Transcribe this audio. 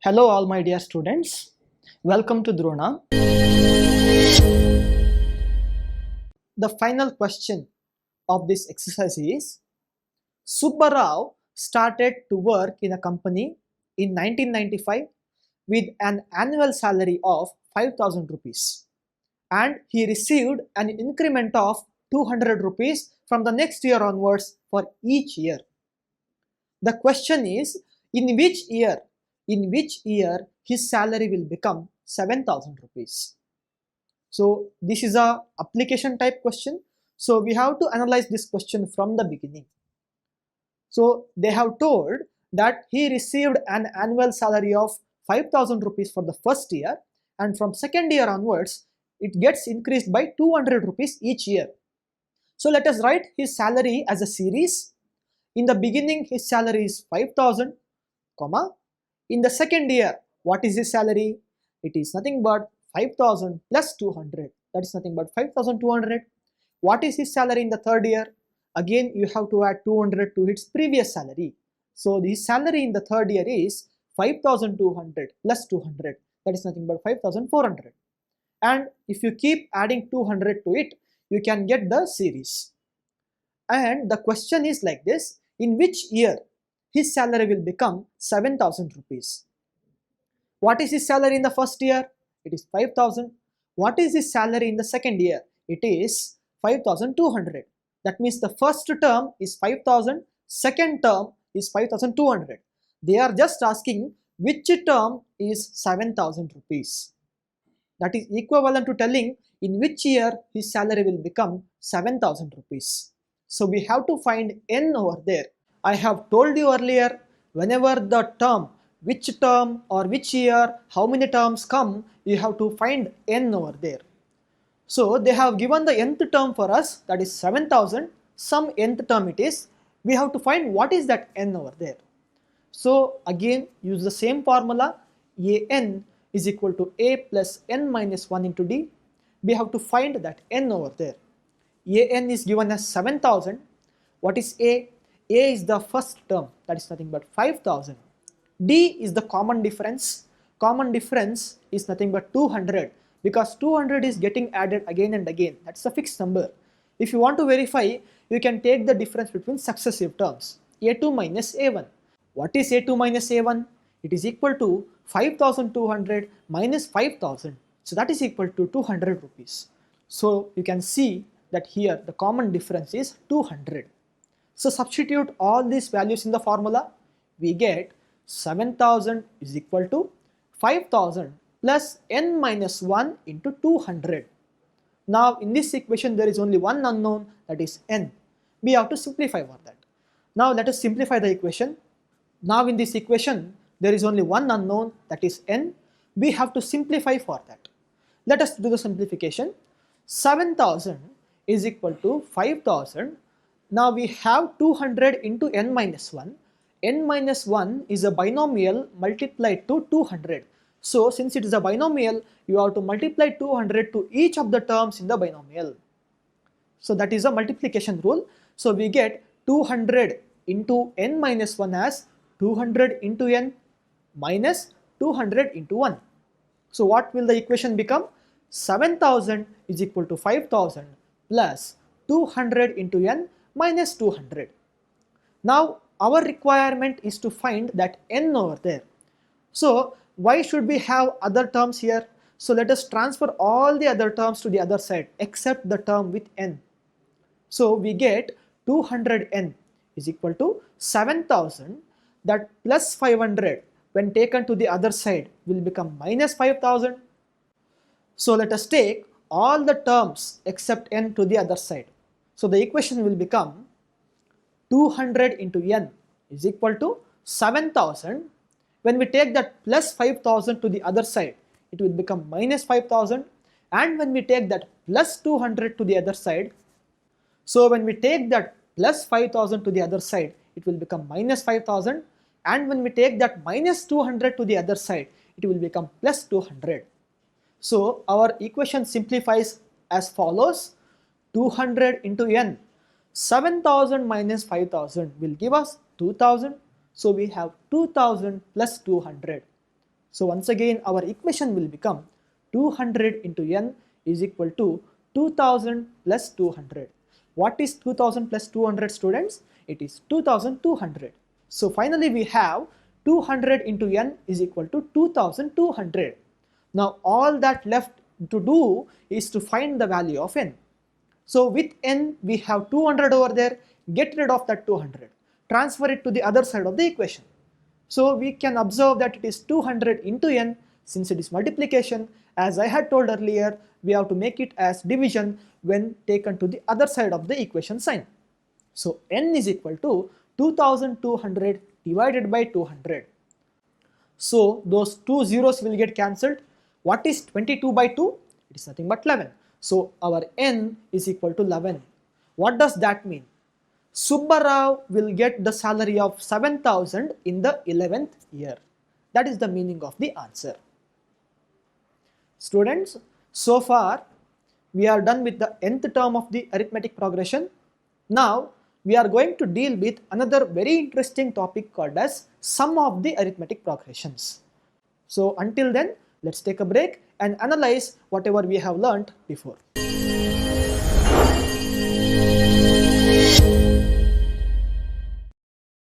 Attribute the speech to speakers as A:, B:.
A: Hello all my dear students, welcome to Drona. The final question of this exercise is, Subbarao started to work in a company in 1995 with an annual salary of 5,000 rupees and he received an increment of 200 rupees from the next year onwards for each year. The question is, in which year his salary will become 7,000 rupees. So this is a application type question. So we have to analyze this question from the beginning. So they have told that he received an annual salary of 5,000 rupees for the first year, and from second year onwards it gets increased by 200 rupees each year. So let us write his salary as a series. In the beginning his salary is 5,000, comma. In the second year, what is his salary? It is nothing but 5,000 plus 200. That is nothing but 5,200. What is his salary in the third year? Again, you have to add 200 to his previous salary. So his salary in the third year is 5,200 plus 200. That is nothing but 5,400. And if you keep adding 200 to it, you can get the series. And the question is like this: in which year his salary will become 7,000 rupees? What is his salary in the first year? It is 5,000. What is his salary in the second year? It is 5,200. That means the first term is 5,000, second term is 5,200. They are just asking which term is 7,000 rupees. That is equivalent to telling in which year his salary will become 7,000 rupees. So we have to find n over there. I have told you earlier, whenever the term, which term or which year, how many terms come, you have to find n over there. So they have given the nth term for us, that is 7,000, some nth term it is. We have to find what is that n over there. So again use the same formula, an is equal to a plus n minus 1 into d. We have to find that n over there. An is given as 7,000. What is a? A is the first term, that is nothing but 5,000. D is the common difference. Common difference is nothing but 200, because 200 is getting added again and again. That's a fixed number. If you want to verify, you can take the difference between successive terms. A2 minus A1. What is A2 minus A1? It is equal to 5,200 minus 5,000. So that is equal to 200 rupees. So you can see that here the common difference is 200. So substitute all these values in the formula. We get 7,000 is equal to 5,000 plus n minus 1 into 200. Now in this equation there is only one unknown, that is n. We have to simplify for that. Now let us simplify the equation. Now in this equation there is only one unknown, that is n. We have to simplify for that. Let us do the simplification. 7,000 is equal to 5,000. Now we have 200 into n minus 1. N minus 1 is a binomial multiplied to 200. So since it is a binomial, you have to multiply 200 to each of the terms in the binomial. So that is a multiplication rule. So we get 200 into n minus 1 as 200 into n minus 200 into 1. So what will the equation become? 7,000 is equal to 5,000 plus 200 into n minus 200. Now our requirement is to find that n over there. So why should we have other terms here? So let us transfer all the other terms to the other side except the term with n. So we get 200n is equal to 7,000, that plus 500 when taken to the other side will become minus 5,000. So let us take all the terms except n to the other side. So the equation will become 200 into n is equal to 7,000. When we take that plus 5,000 to the other side, it will become minus 5,000. And when we take that plus 200 to the other side, so when we take that plus 5,000 to the other side, it will become minus 5,000. And when we take that minus 200 to the other side, it will become plus 200. So our equation simplifies as follows: 200 into n. 7,000 minus 5,000 will give us 2,000. So we have 2,000 plus 200. So once again our equation will become 200 into n is equal to 2000 plus 200. What is 2000 plus 200, students? It is 2200. So finally we have 200 into n is equal to 2200. Now all that left to do is to find the value of n. So with n we have 200 over there, get rid of that 200, transfer it to the other side of the equation. So we can observe that it is 200 into n. Since it is multiplication, as I had told earlier, we have to make it as division when taken to the other side of the equation sign. So n is equal to 2200 divided by 200. So those two zeros will get cancelled. What is 22 by 2? It is nothing but 11. So our n is equal to 11. What does that mean? Subbarao will get the salary of 7,000 in the 11th year. That is the meaning of the answer. Students, so far we are done with the nth term of the arithmetic progression. Now we are going to deal with another very interesting topic called as sum of the arithmetic progressions. So until then, let's take a break and analyze whatever we have learnt before.